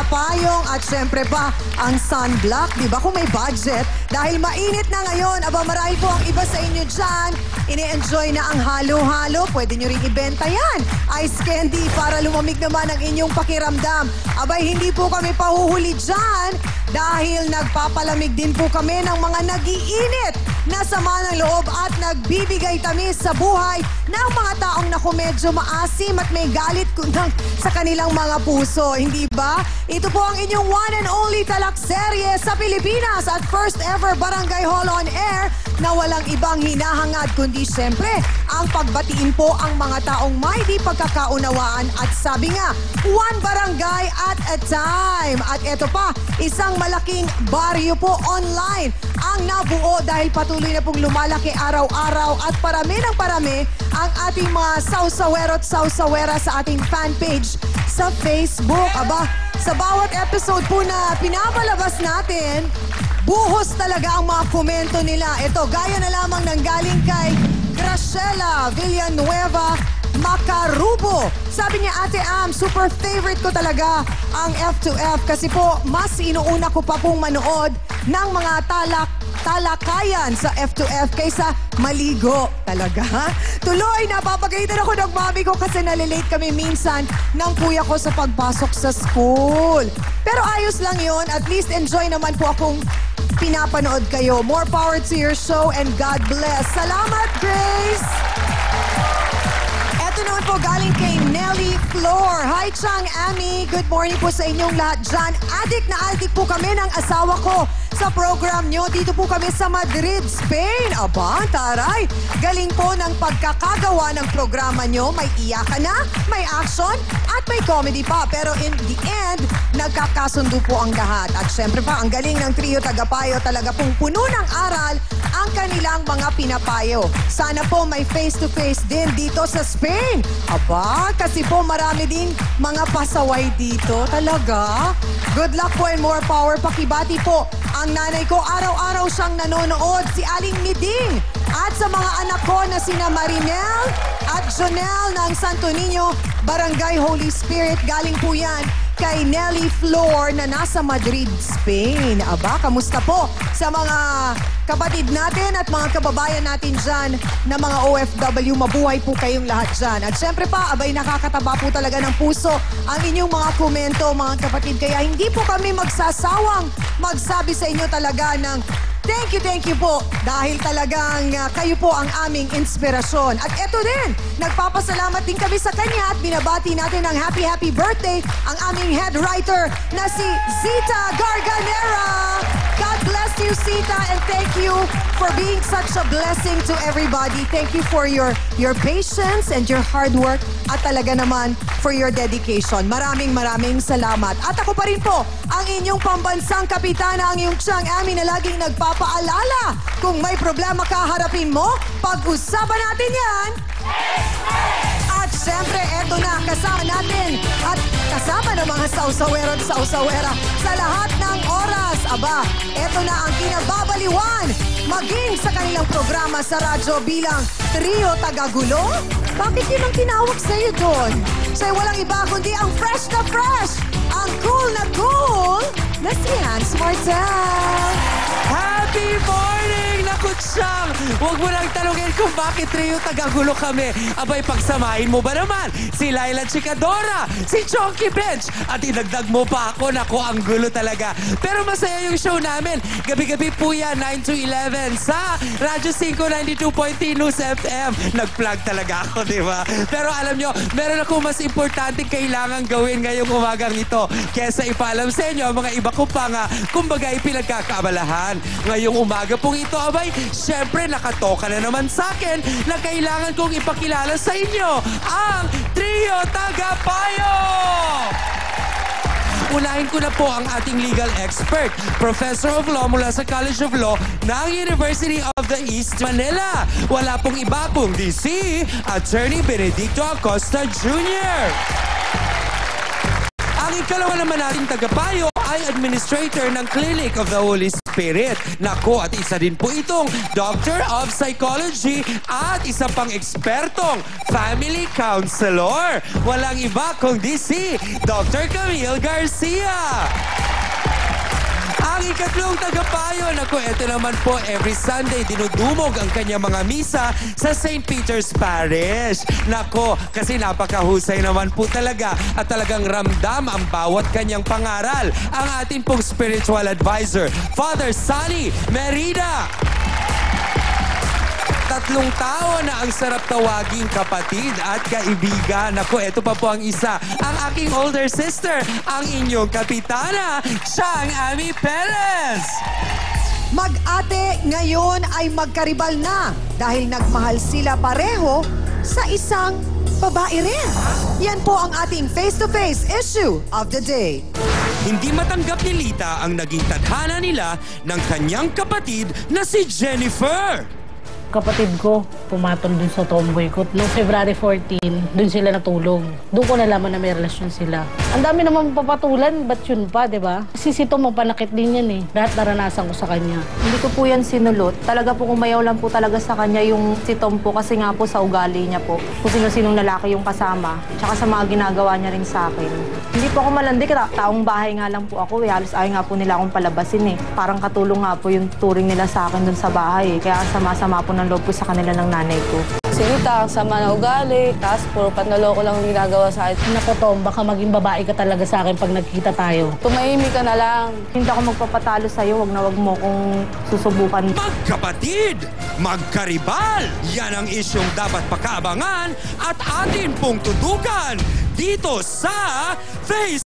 payong at syempre pa ang sunblock. Diba kung may budget? Dahil mainit na ngayon, aba marahil po ang iba sa inyo dyan, ini-enjoy na ang halo-halo. Pwede nyo rin ibenta yan. Ice candy para lumamig naman ang inyong pakiramdam. Abay, hindi po kami pahuhuli dyan dahil nagpapalamig din po kami ng mga nag-iinit na sama ng loob at nagbibigay tamis sa buhay ng mga taong naku medyo maasim at may galit sa kanilang mga puso. Hindi ba? Ito po ang inyong one and only talakserye sa Pilipinas at first ever Barangay Hall on Air na walang ibang hinahangad kundi syempre ang pagbatiin po ang mga taong may di pagkakaunawaan at sabi nga, one barangay at a time. At ito pa, isang malaking baryo po online ang nabuo dahil patuloy na pong lumalaki araw-araw at parami ng parami ang ating mga sausawero at sausawera sa ating fan page sa Facebook. Aba, sa bawat episode po na pinapalabas natin, buhos talaga ang mga komento nila. Ito, gaya na lamang ng galing kay Graciela Villanueva Macarubo. Sabi niya, Ate Am, super favorite ko talaga ang F2F kasi po mas inuuna ko pa pong manood ng mga talakayan sa F2F kaysa maligo. Talaga? Tuloy, napapagalitan ako ng mami ko kasi nalilate kami minsan ng kuya ko sa pagpasok sa school. Pero ayos lang yon. At least enjoy naman po akong pinapanood kayo. More power to your show and God bless. Salamat, Grace! Ito naman po galing kay Nelly Flor. Hi, Chang, Ami. Good morning po sa inyong lahat dyan. Adik na adik po kami ng asawa ko sa program nyo. Dito po kami sa Madrid, Spain. Aba, taray. Galing po ng pagkakagawa ng programa nyo. May iyakan na, may action, at may comedy pa. Pero in the end, nagkakasundo po ang lahat. At syempre pa, ang galing ng trio Tagapayo. Talaga pong puno ng aral ang kanilang mga pinapayo. Sana po may face-to-face din dito sa Spain. Aba, kasi po marami din mga pasaway dito. Talaga? Good luck po and more power. Pakibati po ang nanay ko. Araw-araw siyang nanonood, si Aling Miding. At sa mga anak ko na sina Marinel at Jonel ng Santo Niño, Barangay Holy Spirit. Galing po yan kay Nelly Flor na nasa Madrid, Spain. Aba, kamusta po sa mga kapatid natin at mga kababayan natin dyan na mga OFW? Mabuhay po kayong lahat dyan. At syempre pa, abay nakakataba po talaga ng puso ang inyong mga komento, mga kapatid. Kaya hindi po kami magsasawang magsabi sa inyo talaga ng thank you po dahil talagang kayo po ang aming inspirasyon. At eto din, nagpapasalamat din kami sa kanya at binabati natin ng happy birthday ang aming head writer na si Zita Garganera. God bless you, Zita, and thank you for being such a blessing to everybody. Thank you for your patience and your hard work at talaga naman for your dedication. Maraming salamat. At ako pa rin po ang inyong pambansang kapitana, ang iyong Chang Ami na laging nagpapaalala. Kung may problema ka, harapin mo. Pag-usapan natin yan. At syempre, eto na, kasama natin at kasama ng mga sausawero at sausawera sa lahat ng oras. Aba, eto na ang kinababaliwan maging sa kanilang programa sa radyo bilang Trio Tagagulo. Bakit yun ang tinawag sa'yo doon? Sa'yo walang iba kundi ang fresh na fresh, ang cool na si Hans Martel. Happy morning! Naku, Chang! Huwag mo lang tanungin kung bakit Trio Tagagulo kami. Abay, pagsamahin mo ba naman si Laila Chikadora, si Chonky Bench, at idagdag mo pa ako. Naku, ang gulo talaga. Pero masaya yung show namin. Gabi-gabi po yan, 9 to 11 sa Radyo 5, 92.3 News FM. Nag-plug talaga ako, di ba? Pero alam nyo, meron ako mas importante kailangan gawin ngayong umagang ito kesa ipaalam sa inyo mga iba ko pa nga, kumbaga pinagkakaabalahan. Ngayong umaga pong ito, abay, syempre nakatoka na naman sa akin na kailangan kong ipakilala sa inyo ang Trio Tagapayo! Unahin ko na po ang ating legal expert, Professor of Law mula sa College of Law ng University of the East Manila. Wala pong iba kundi si Attorney Benedicto Acosta Jr. Ang ikalawa naman nating tagapayo ay administrator ng Clinic of the Holy Spirit. Nako, at isa din po itong Doctor of Psychology at isa pang ekspertong family counselor. Walang iba kundi si Dr. Camille Garcia. Ang ikatlong tagapayo, naku, ito naman po, every Sunday, dinudumog ang kanyang mga misa sa St. Peter's Parish. Nako, kasi napakahusay naman po talaga at talagang ramdam ang bawat kanyang pangaral. Ang ating pong spiritual advisor, Father Sonny Merida. 3 tao na ang sarap tawaging kapatid at kaibigan. Ako, ito pa po ang isa. Ang aking older sister, ang inyong kapitana, Chang Ami Perez. Mag-ate ngayon ay magkaribal na dahil nagmahal sila pareho sa isang babae rin. Yan po ang ating face-to-face issue of the day. Hindi matanggap ni Lita ang naging tadhana nila ng kanyang kapatid na si Jennifer. Kapatid ko, pumatol dun sa tomboy ko. Noong February 14, dun sila natulog. Doon ko nalaman na may relasyon sila. Ang dami naman papatulan, ba't yun pa, di ba? Si Sito mapanakit din yan eh. Lahat naranasan ko sa kanya. Hindi ko po yan sinulot. Talaga po kumayaw lang po talaga sa kanya yung si Tom po kasi nga po sa ugali niya po. Kung sino-sinong lalaki yung kasama. Tsaka sa mga ginagawa niya rin sa akin. Hindi po ako malandi, taong bahay nga lang po ako eh. Halos ayaw nga po nila akong palabasin eh. Parang katulong nga po yung turing nila sa akin dun sa bahay eh. Kaya sama-sama po ng loob ko sa kanila ng nanay ko. Si Rita, ang sama na ugali, tapos puro panloloko lang ginagawa sa akin. Naku Tom, baka maging babae ka talaga sa akin pag nagkita tayo. Tumahimik ka na lang. Hindi ako magpapatalo sa'yo, wag na wag mo kong susubukan. Magkapatid, magkaribal, yan ang isyong dapat pakaabangan at atin pong tutukan dito sa Face